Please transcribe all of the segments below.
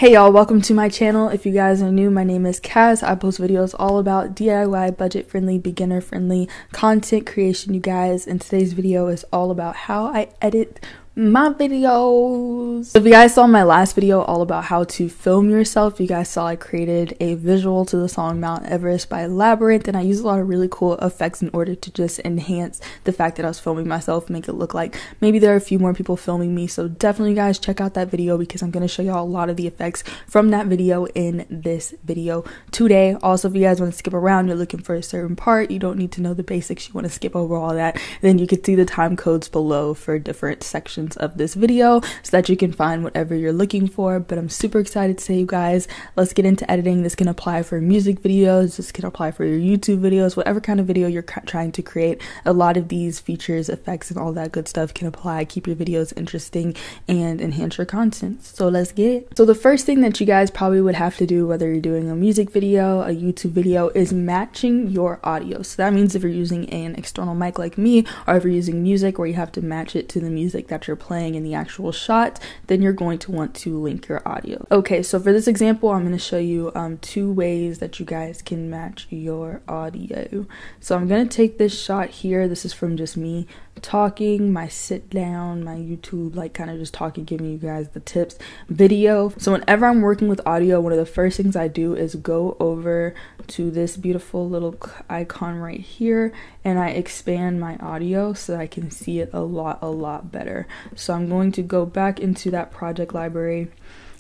Hey y'all, welcome to my channel. If you guys are new, my name is Cass. I post videos all about DIY, budget-friendly, beginner-friendly content creation, you guys. And today's video is all about how I edit my videos. So if you guys saw my last video all about how to film yourself, you guys saw I created a visual to the song Mount Everest by Labyrinth, and I used a lot of really cool effects in order to just enhance the fact that I was filming myself, make it look like maybe there are a few more people filming me. So definitely guys check out that video because I'm going to show y'all a lot of the effects from that video in this video today. Also, if you guys want to skip around, you're looking for a certain part, you don't need to know the basics, you want to skip over all that, then you can see the time codes below for different sections of this video so that you can find whatever you're looking for. But I'm super excited to say, you guys, let's get into editing. This can apply for music videos, this can apply for your YouTube videos, whatever kind of video you're trying to create. A lot of these features, effects, and all that good stuff can apply, keep your videos interesting and enhance your content. So let's get it. So the first thing that you guys probably would have to do, whether you're doing a music video, a YouTube video, is matching your audio. So that means if you're using an external mic like me, or if you're using music where you have to match it to the music that you're playing in the actual shot, then you're going to want to link your audio. Okay, so for this example, I'm going to show you two ways that you guys can match your audio. So I'm going to take this shot here. This is from just me talking, my sit down, my YouTube, like kind of just talking, giving you guys the tips video. So whenever I'm working with audio, one of the first things I do is go over to this beautiful little icon right here and I expand my audio so that I can see it a lot better. So I'm going to go back into that project library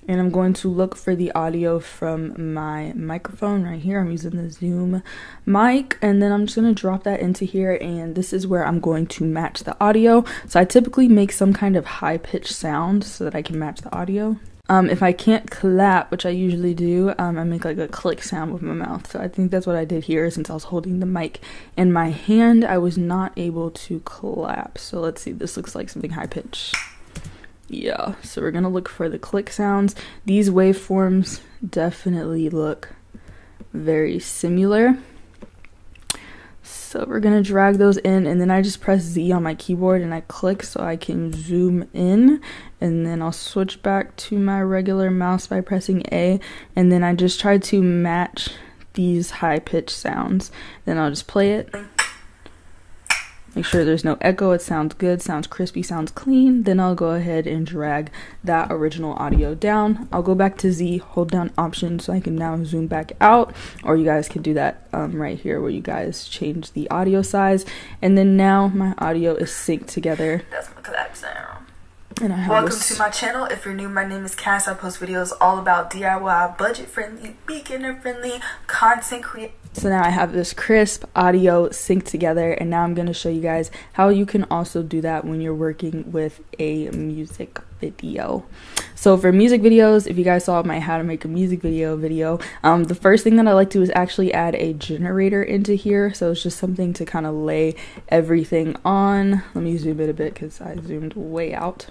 and I'm going to look for the audio from my microphone right here. I'm using the Zoom mic, and then I'm just going to drop that into here, and this is where I'm going to match the audio. So I typically make some kind of high-pitched sound so that I can match the audio. If I can't clap, which I usually do, I make like a click sound with my mouth. So I think that's what I did here. Since I was holding the mic in my hand, I was not able to clap. So let's see, this looks like something high-pitched. Yeah, so we're gonna look for the click sounds. These waveforms definitely look very similar. So we're gonna drag those in, and then I just press Z on my keyboard and I click so I can zoom in, and then I'll switch back to my regular mouse by pressing A, and then I just try to match these high-pitched sounds. Then I'll just play it. Make sure there's no echo, it sounds good, sounds crispy, sounds clean. Then I'll go ahead and drag that original audio down. I'll go back to Z, hold down Option so I can now zoom back out, or you guys can do that right here where you guys change the audio size. And then now my audio is synced together. That's my clap sound. And I have Welcome to my channel. If you're new, my name is Cass. I post videos all about DIY, budget-friendly, beginner-friendly content creation. So now I have this crisp audio synced together, and now I'm going to show you guys how you can also do that when you're working with a music video. So for music videos, if you guys saw my how to make a music video, the first thing that I like to do is actually add a generator into here. So it's just something to kind of lay everything on. Let me zoom in a bit because I zoomed way out.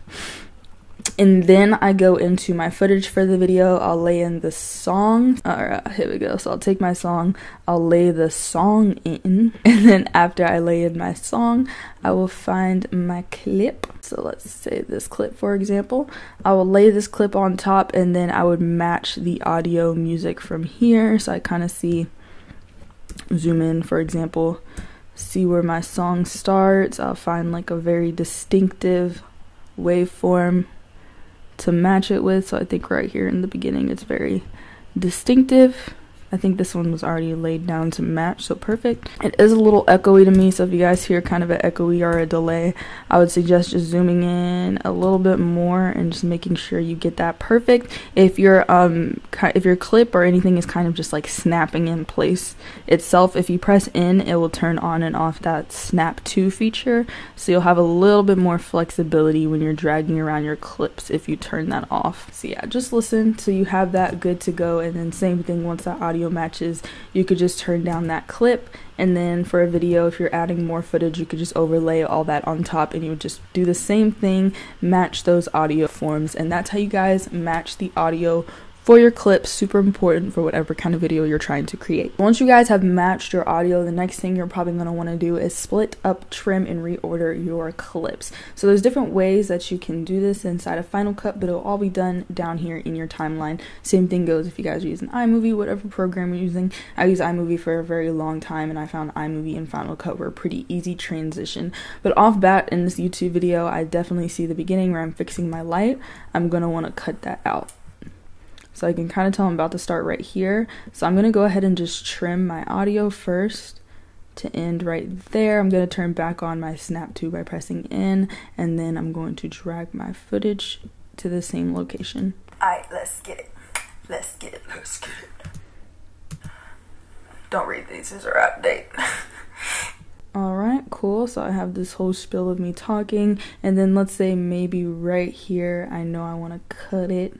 And then I go into my footage for the video. I'll lay in the song. Alright, here we go. So I'll take my song, I'll lay the song in, and then after I lay in my song, I will find my clip. So let's say this clip, for example. I will lay this clip on top, and then I would match the audio music from here. So I kind of see, zoom in, for example, see where my song starts. I'll find like a very distinctive waveform to match it with. So I think right here in the beginning it's very distinctive. I think this one was already laid down to match, so perfect. It is a little echoey to me, so if you guys hear kind of an echoey or a delay, I would suggest just zooming in a little bit more and just making sure you get that perfect. If your clip or anything is kind of just like snapping in place itself, if you press in, it will turn on and off that snap to feature, so you'll have a little bit more flexibility when you're dragging around your clips if you turn that off. So yeah, just listen so you have that good to go, and then same thing once that audio matches, you could just turn down that clip, and then for a video, if you're adding more footage, you could just overlay all that on top, and you would just do the same thing, match those audio forms. And that's how you guys match the audio for your clips, super important for whatever kind of video you're trying to create. Once you guys have matched your audio, the next thing you're probably going to want to do is split up, trim, and reorder your clips. So there's different ways that you can do this inside of Final Cut, but it'll all be done down here in your timeline. Same thing goes if you guys are using iMovie, whatever program you're using. I use iMovie for a very long time, and I found iMovie and Final Cut were a pretty easy transition. But off bat in this YouTube video, I definitely see the beginning where I'm fixing my light. I'm going to want to cut that out. So I can kind of tell I'm about to start right here. So I'm going to go ahead and just trim my audio first to end right there. I'm going to turn back on my snap tool by pressing N, and then I'm going to drag my footage to the same location. Alright, let's get it. Let's get it. Let's get it. Don't read these, these are out of date. Alright, cool. So I have this whole spiel of me talking, and then let's say maybe right here, I know I want to cut it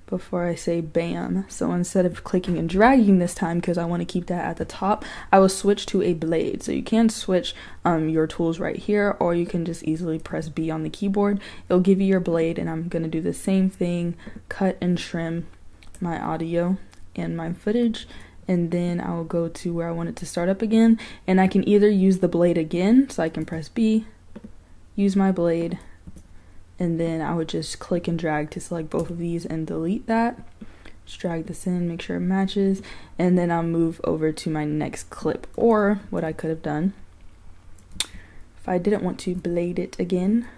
before I say bam. So instead of clicking and dragging this time, because I want to keep that at the top, I will switch to a blade. So you can switch your tools right here, or you can just easily press B on the keyboard. It'll give you your blade, and I'm going to do the same thing, cut and trim my audio and my footage, and then I will go to where I want it to start up again, and I can either use the blade again, so I can press B, use my blade, and then I would just click and drag to select both of these and delete that. Just drag this in, make sure it matches, and then I'll move over to my next clip. Or what I could have done, if I didn't want to blade it again,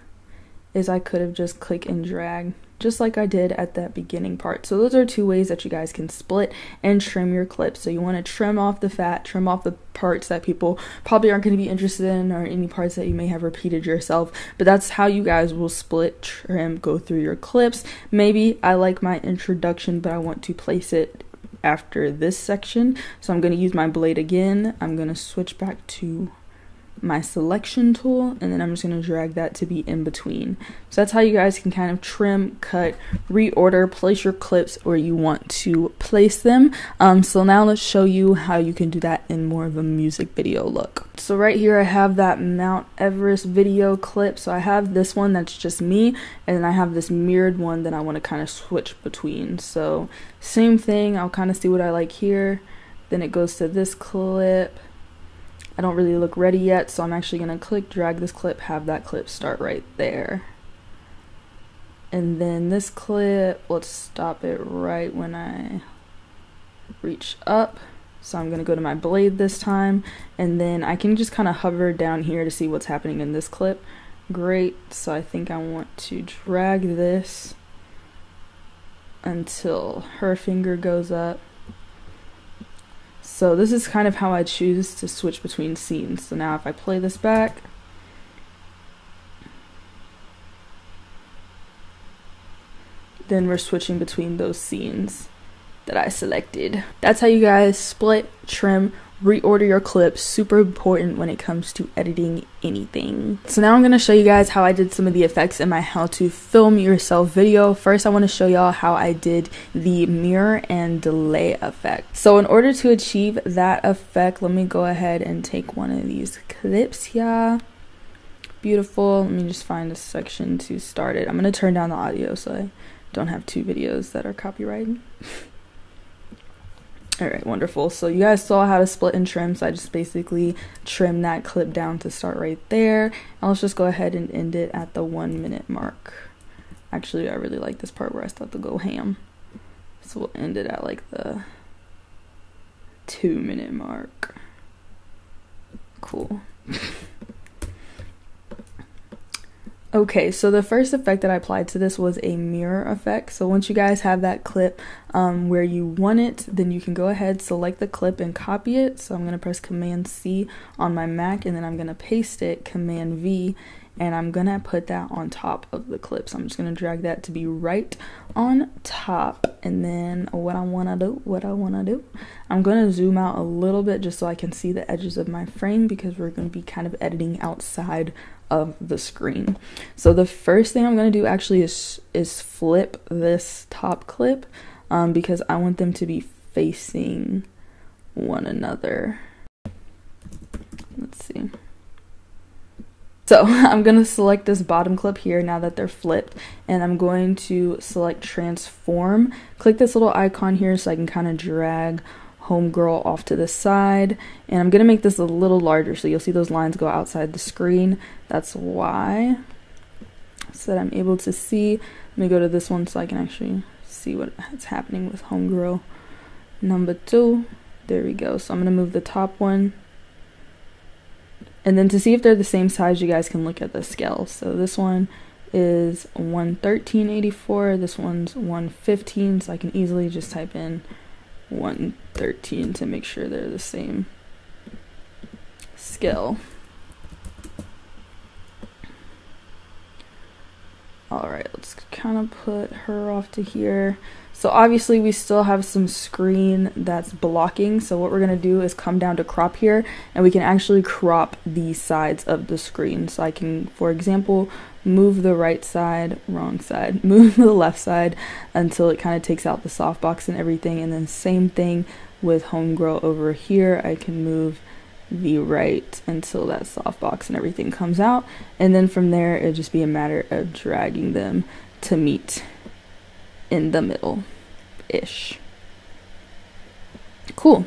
is I could have just click and drag, just like I did at that beginning part. So those are two ways that you guys can split and trim your clips. So you want to trim off the fat, trim off the parts that people probably aren't going to be interested in, or any parts that you may have repeated yourself. But that's how you guys will split, trim, go through your clips. Maybe I like my introduction, but I want to place it after this section. So I'm going to use my blade again. I'm going to switch back to my selection tool, and then I'm just going to drag that to be in between. So that's how you guys can kind of trim, cut, reorder, place your clips where you want to place them. So now let's show you how you can do that in more of a music video look. So right here I have that Mount Everest video clip. So I have this one that's just me, and then I have this mirrored one that I want to kind of switch between. So same thing, I'll kind of see what I like here, then it goes to this clip. I don't really look ready yet, so I'm actually going to click, drag this clip, have that clip start right there. And then this clip, let's stop it right when I reach up. So I'm going to go to my blade this time, and then I can just kind of hover down here to see what's happening in this clip. Great, so I think I want to drag this until her finger goes up. So this is kind of how I choose to switch between scenes. So now if I play this back, then we're switching between those scenes that I selected. That's how you guys split, trim, reorder your clips. Super important when it comes to editing anything. So now I'm going to show you guys how I did some of the effects in my how to film yourself video. First, I want to show y'all how I did the mirror and delay effect. So in order to achieve that effect, let me go ahead and take one of these clips here. Beautiful. Let me just find a section to start it. I'm going to turn down the audio so I don't have two videos that are copyrighted. Alright, wonderful. So you guys saw how to split and trim, so I just basically trim that clip down to start right there. And let's just go ahead and end it at the 1 minute mark. Actually, I really like this part where I start to go ham. So we'll end it at like the 2 minute mark. Cool. Okay, so the first effect that I applied to this was a mirror effect. So once you guys have that clip where you want it, then you can go ahead, select the clip and copy it. So I'm going to press Command C on my Mac, and then I'm going to paste it, Command V, and I'm going to put that on top of the clip. So I'm just going to drag that to be right on top. And then what I want to do, I'm going to zoom out a little bit just so I can see the edges of my frame, because we're going to be kind of editing outside of the screen. So the first thing I'm going to do actually is flip this top clip because I want them to be facing one another. Let's see. So I'm going to select this bottom clip here now that they're flipped, and I'm going to select transform. Click this little icon here so I can kind of drag homegirl off to the side, and I'm going to make this a little larger so you'll see those lines go outside the screen. That's why, so that I'm able to see. Let me go to this one so I can actually see what's happening with homegirl number 2. There we go. So I'm going to move the top one. And then to see if they're the same size, you guys can look at the scale. So this one is 113.84. This one's 115. So I can easily just type in 113 to make sure they're the same scale. Alright, let's kind of put her off to here. So obviously we still have some screen that's blocking, so what we're going to do is come down to crop here, and we can actually crop the sides of the screen. So I can, for example, move the right side, wrong side, move the left side until it kind of takes out the softbox and everything, and then same thing with homegirl over here. I can move the right until that softbox and everything comes out, and then from there it'll just be a matter of dragging them to meet in the middle ish. Cool.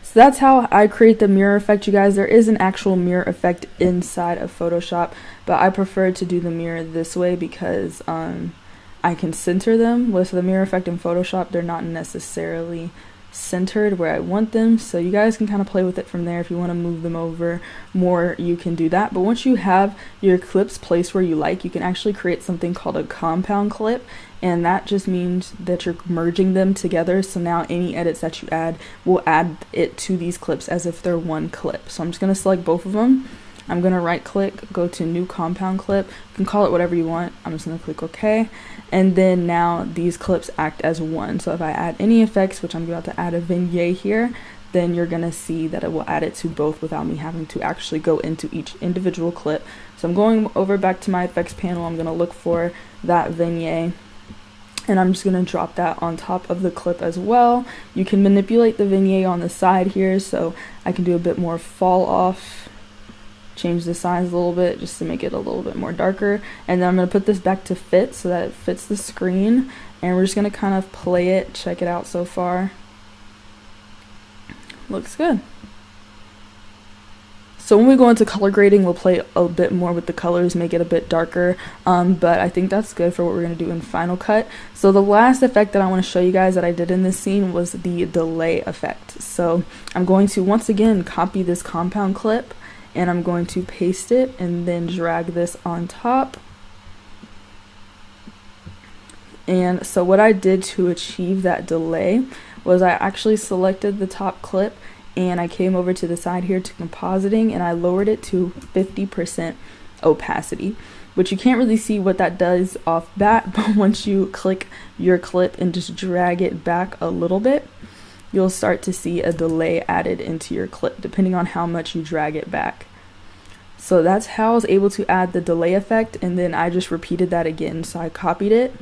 So that's how I create the mirror effect, you guys. There is an actual mirror effect inside of Photoshop, but I prefer to do the mirror this way because I can center them. With the mirror effect in Photoshop, they're not necessarily centered where I want them, so you guys can kind of play with it from there. If you want to move them over more, you can do that. But once you have your clips placed where you like, you can actually create something called a compound clip, and that just means that you're merging them together. So now any edits that you add will add it to these clips as if they're one clip. So I'm just going to select both of them. I'm going to right click, go to new compound clip. You can call it whatever you want. I'm just going to click OK. And then now these clips act as one. So if I add any effects, which I'm about to add a vignette here, then you're going to see that it will add it to both without me having to actually go into each individual clip. So I'm going over back to my effects panel. I'm going to look for that vignette, and I'm just going to drop that on top of the clip as well. You can manipulate the vignette on the side here, so I can do a bit more fall off, change the size a little bit just to make it a little bit more darker, and then I'm going to put this back to fit so that it fits the screen, and we're just going to kind of play it, check it out so far. Looks good. So when we go into color grading, we'll play a bit more with the colors, make it a bit darker, but I think that's good for what we're going to do in Final Cut. So the last effect that I want to show you guys that I did in this scene was the delay effect. So I'm going to once again copy this compound clip, and I'm going to paste it and then drag this on top. And so what I did to achieve that delay was I actually selected the top clip, and I came over to the side here to compositing, and I lowered it to 50% opacity, which you can't really see what that does off bat, but once you click your clip and just drag it back a little bit, you'll start to see a delay added into your clip depending on how much you drag it back. So that's how I was able to add the delay effect, and then I just repeated that again. So I copied it,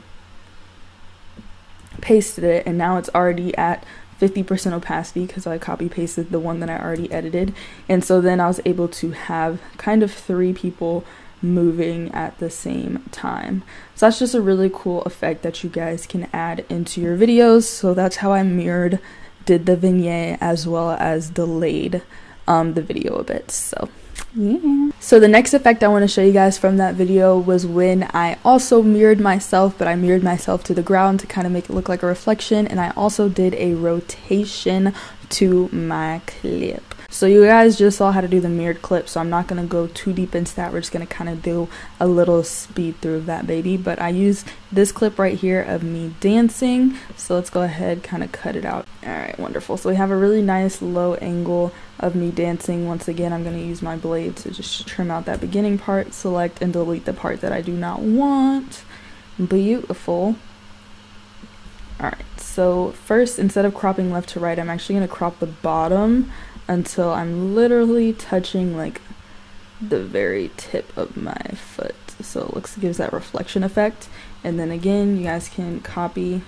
pasted it, and now it's already at 50% opacity because I copy pasted the one that I already edited. And so then I was able to have kind of 3 people moving at the same time. So that's just a really cool effect that you guys can add into your videos. So that's how I did the vignette as well as delayed the video a bit. So yeah. So the next effect I want to show you guys from that video was when I also mirrored myself, but I mirrored myself to the ground to kind of make it look like a reflection, and I also did a rotation to my clip. So you guys just saw how to do the mirrored clip, so I'm not going to go too deep into that. We're just going to kind of do a little speed through of that baby, but I used this clip right here of me dancing, so let's go ahead, kind of cut it out. Alright, wonderful. So we have a really nice low angle of me dancing. Once again, I'm going to use my blade to just trim out that beginning part, select and delete the part that I do not want. Beautiful. Alright, so first, instead of cropping left to right, I'm actually going to crop the bottom until I'm literally touching like the very tip of my foot, so it gives that reflection effect. And then again, you guys can copy,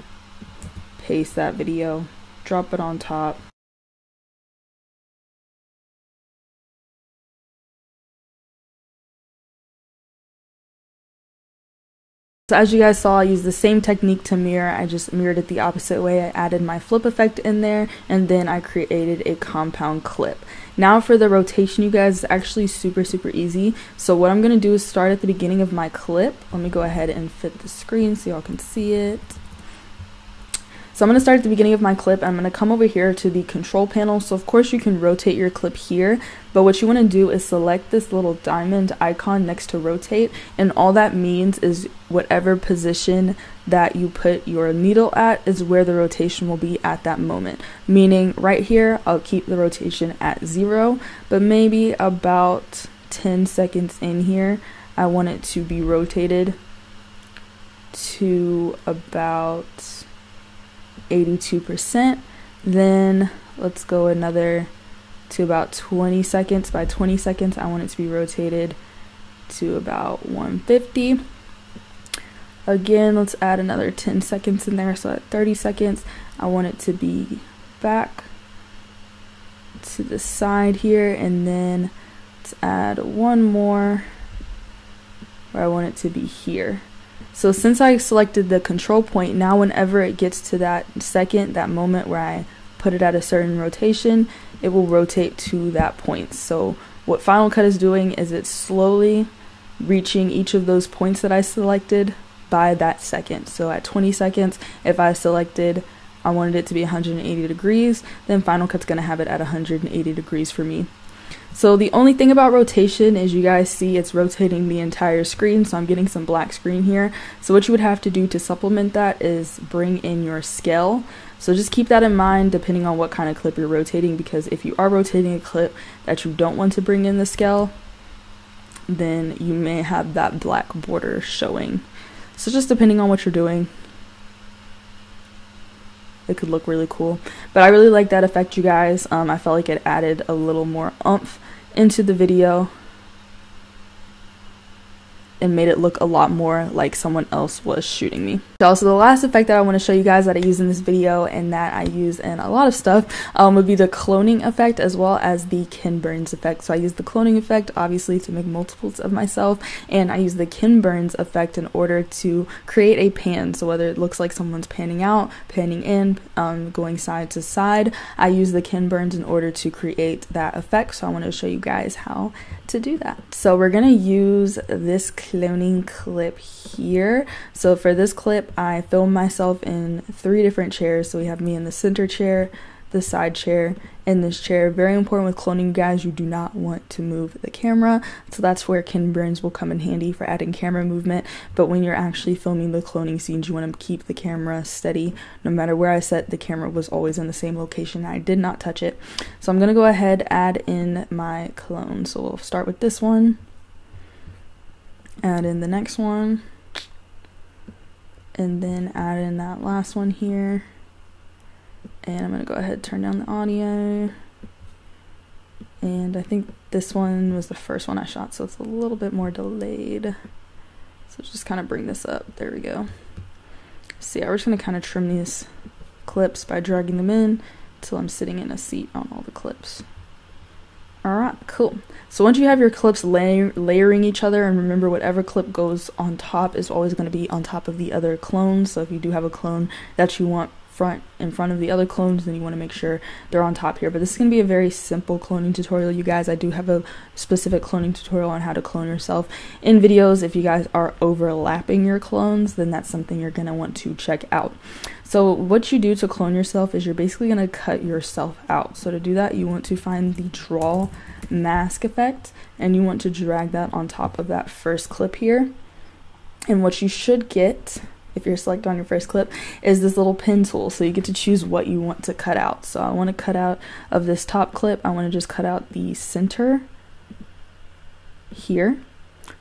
paste that video, drop it on top, So as you guys saw, I used the same technique to mirror. I just mirrored it the opposite way. I added my flip effect in there, and then I created a compound clip. Now for the rotation, you guys, it's actually super easy. So what I'm going to do is start at the beginning of my clip. Let me go ahead and fit the screen so y'all can see it. So I'm going to start at the beginning of my clip. I'm going to come over here to the control panel. So of course you can rotate your clip here, but what you want to do is select this little diamond icon next to rotate, and all that means is whatever position that you put your needle at is where the rotation will be at that moment. Meaning right here, I'll keep the rotation at 0, but maybe about 10 seconds in here, I want it to be rotated to about 82%. Then let's go another to about 20 seconds. By 20 seconds, I want it to be rotated to about 150. Again, let's add another 10 seconds in there. So at 30 seconds, I want it to be back to the side here, and then let's add one more where I want it to be here. So since I selected the control point, now whenever it gets to that second, that moment where I put it at a certain rotation, it will rotate to that point. So what Final Cut is doing is it's slowly reaching each of those points that I selected by that second. So at 20 seconds, if I selected I wanted it to be 180 degrees, then Final Cut's gonna have it at 180 degrees for me. So the only thing about rotation is you guys see it's rotating the entire screen, so I'm getting some black screen here. So what you would have to do to supplement that is bring in your scale. So just keep that in mind depending on what kind of clip you're rotating, because if you are rotating a clip that you don't want to bring in the scale, then you may have that black border showing. So just depending on what you're doing, it could look really cool. But I really like that effect, you guys. I felt like it added a little more oomph into the video and made it look a lot more like someone else was shooting me. So the last effect that I want to show you guys that I use in this video and that I use in a lot of stuff would be the cloning effect as well as the Ken Burns effect. So I use the cloning effect obviously to make multiples of myself, and I use the Ken Burns effect in order to create a pan. So whether it looks like someone's panning out, panning in, going side to side, I use the Ken Burns in order to create that effect. So I want to show you guys how to do that. So we're gonna use this cloning clip here. So for this clip, I filmed myself in 3 different chairs. So we have me in the center chair, the side chair, and this chair. Very important with cloning, guys, you do not want to move the camera. So that's where Ken Burns will come in handy for adding camera movement. But when you're actually filming the cloning scenes, you want to keep the camera steady. No matter where I set, the camera was always in the same location. I did not touch it. So I'm going to go ahead, add in my clone. So we'll start with this one, add in the next one, and then add in that last one here. And I'm going to go ahead and turn down the audio. And I think this one was the first one I shot, so it's a little bit more delayed. So just kind of bring this up. There we go. See, we're just going to kind of trim these clips by dragging them in until I'm sitting in a seat on all the clips. Alright, cool. So once you have your clips layering each other, and remember whatever clip goes on top is always going to be on top of the other clones. So if you do have a clone that you want in front of the other clones, then you want to make sure they're on top here. But this is going to be a very simple cloning tutorial, you guys. I do have a specific cloning tutorial on how to clone yourself in videos. If you guys are overlapping your clones, then that's something you're going to want to check out. So what you do to clone yourself is you're basically going to cut yourself out. So to do that, you want to find the draw mask effect, and you want to drag that on top of that first clip here. And what you should get, if you're selected on your first clip, is this little pen tool. So you get to choose what you want to cut out. So I want to cut out of this top clip, I want to just cut out the center here.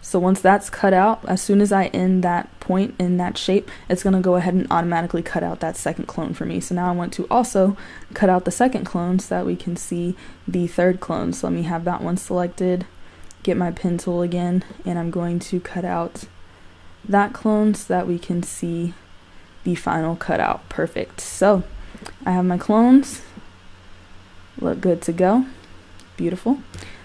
So once that's cut out, as soon as I end that point in that shape, it's going to go ahead and automatically cut out that second clone for me. So now I want to also cut out the second clone so that we can see the third clone. So let me have that one selected, get my pen tool again, and I'm going to cut out that clone so that we can see the final cutout. Perfect. So I have my clones, look good to go. Beautiful.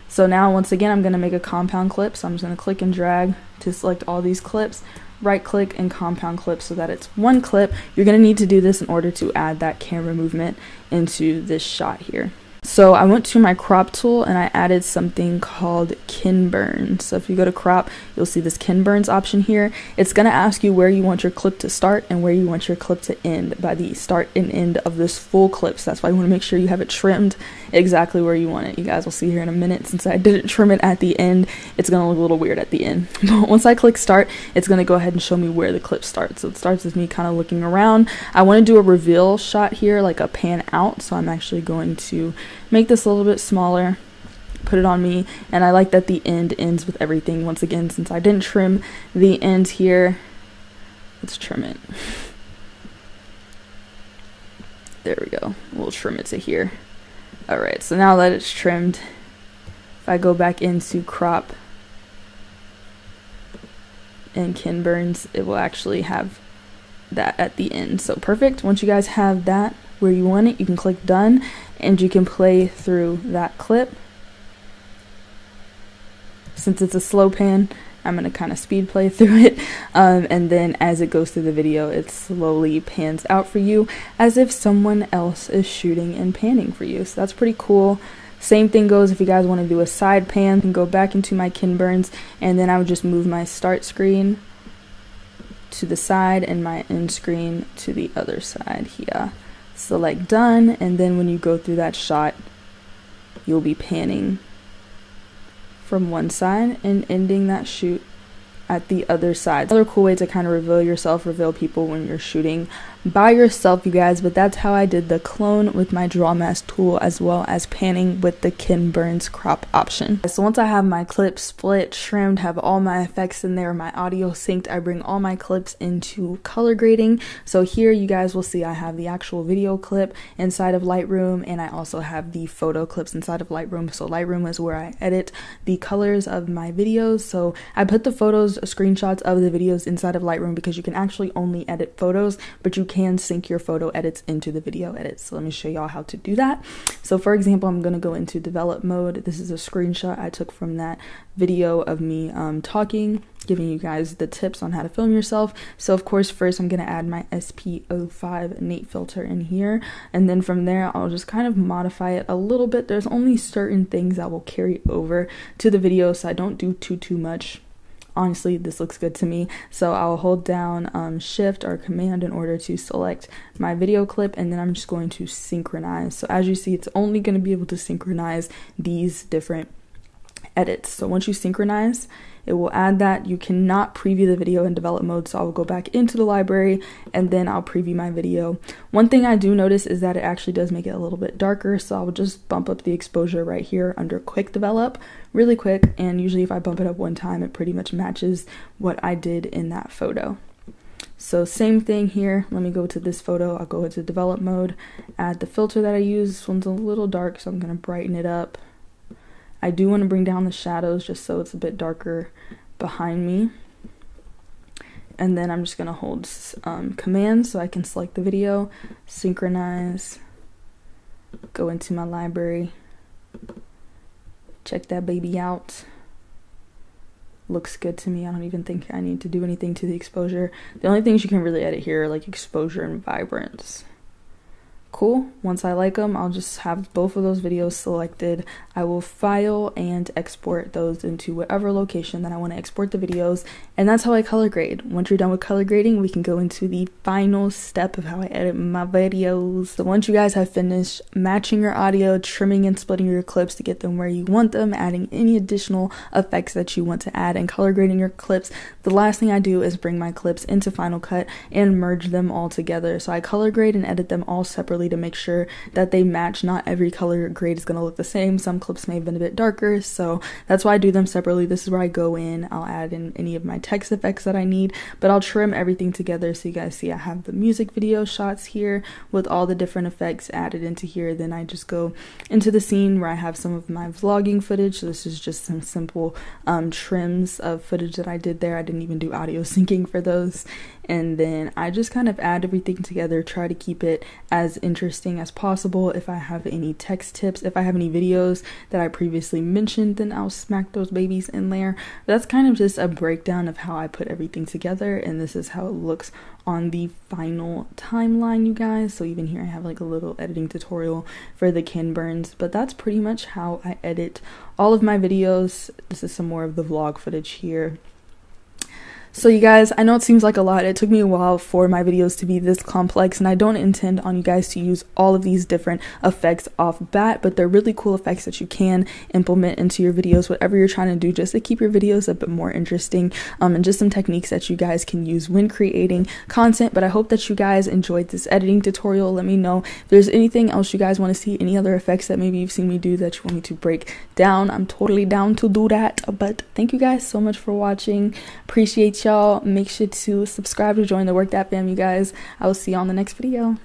So now once again I'm going to make a compound clip, so I'm just going to click and drag to select all these clips, right click and compound clip so that it's one clip. You're going to need to do this in order to add that camera movement into this shot here. So I went to my crop tool and I added something called kin burn. So if you go to crop, you'll see this kin burns option here. It's going to ask you where you want your clip to start and where you want your clip to end by the start and end of this full clip. So that's why you want to make sure you have it trimmed exactly where you want it. You guys will see here in a minute, since I didn't trim it at the end, it's going to look a little weird at the end. But once I click start, it's going to go ahead and show me where the clip starts. So it starts with me kind of looking around. I want to do a reveal shot here, like a pan out. So I'm actually going to make this a little bit smaller, put it on me, and I like that the end ends with everything. Once again, since I didn't trim the end here, let's trim it. There we go. We'll trim it to here. Alright, so now that it's trimmed, if I go back into crop and kin burns, it will actually have that at the end. So perfect. Once you guys have that where you want it, you can click done and you can play through that clip. Since it's a slow pan, I'm going to kind of speed play through it, and then as it goes through the video, it slowly pans out for you as if someone else is shooting and panning for you. So that's pretty cool. Same thing goes if you guys want to do a side pan. You can go back into my kin burns, and then I would just move my start screen to the side and my end screen to the other side here. Select done, and then when you go through that shot, you'll be panning from one side and ending that shoot at the other side. Another cool way to kind of reveal yourself, reveal people when you're shooting by yourself, you guys. But that's how I did the clone with my draw mask tool, as well as panning with the kin burns crop option. So once I have my clip split, trimmed, have all my effects in there, my audio synced, I bring all my clips into color grading. So here you guys will see I have the actual video clip inside of Lightroom, and I also have the photo clips inside of Lightroom. So Lightroom is where I edit the colors of my videos. So I put the photos, screenshots of the videos inside of Lightroom because you can actually only edit photos, but you can sync your photo edits into the video edits. So let me show y'all how to do that. So for example, I'm going to go into develop mode. This is a screenshot I took from that video of me talking, giving you guys the tips on how to film yourself. So of course, first I'm going to add my SP05 Nate filter in here, and then from there I'll just kind of modify it a little bit. There's only certain things that will carry over to the video, so I don't do too much. Honestly, this looks good to me, so I'll hold down shift or command in order to select my video clip, and then I'm just going to synchronize. So as you see, it's only going to be able to synchronize these different edits. So once you synchronize, it will add that. You cannot preview the video in develop mode, so I'll go back into the library and then I'll preview my video. One thing I do notice is that it actually does make it a little bit darker, so I'll just bump up the exposure right here under quick develop really quick, and usually if I bump it up one time, it pretty much matches what I did in that photo. So same thing here. Let me go to this photo. I'll go into develop mode, add the filter that I use. This one's a little dark, so I'm going to brighten it up. I do want to bring down the shadows just so it's a bit darker behind me. And then I'm just going to hold command so I can select the video, synchronize, go into my library, check that baby out. Looks good to me. I don't even think I need to do anything to the exposure. The only things you can really edit here are like exposure and vibrance. Cool. Once I like them, I'll just have both of those videos selected. I will file and export those into whatever location that I want to export the videos, and that's how I color grade. Once you're done with color grading, we can go into the final step of how I edit my videos. So once you guys have finished matching your audio, trimming and splitting your clips to get them where you want them, adding any additional effects that you want to add, and color grading your clips, the last thing I do is bring my clips into Final Cut and merge them all together. So I color grade and edit them all separately to make sure that they match. Not every color grade is going to look the same. Some clips may have been a bit darker, so that's why I do them separately. This is where I go in. I'll add in any of my text effects that I need, but I'll trim everything together so you guys see I have the music video shots here with all the different effects added into here. Then I just go into the scene where I have some of my vlogging footage. So this is just some simple trims of footage that I did there. I didn't didn't even do audio syncing for those. And then I just kind of add everything together, try to keep it as interesting as possible. If I have any text tips, if I have any videos that I previously mentioned, then I'll smack those babies in there. That's kind of just a breakdown of how I put everything together, and this is how it looks on the final timeline, you guys. So even here I have like a little editing tutorial for the kin burns, but that's pretty much how I edit all of my videos. This is some more of the vlog footage here. So you guys, I know it seems like a lot. It took me a while for my videos to be this complex, and I don't intend on you guys to use all of these different effects off bat, but they're really cool effects that you can implement into your videos, whatever you're trying to do, just to keep your videos a bit more interesting, and just some techniques that you guys can use when creating content. But I hope that you guys enjoyed this editing tutorial. Let me know if there's anything else you guys want to see, any other effects that maybe you've seen me do that you want me to break down. I'm totally down to do that. But thank you guys so much for watching. Appreciate y'all. Make sure to subscribe to join the Work That fam, you guys. I will see you on the next video.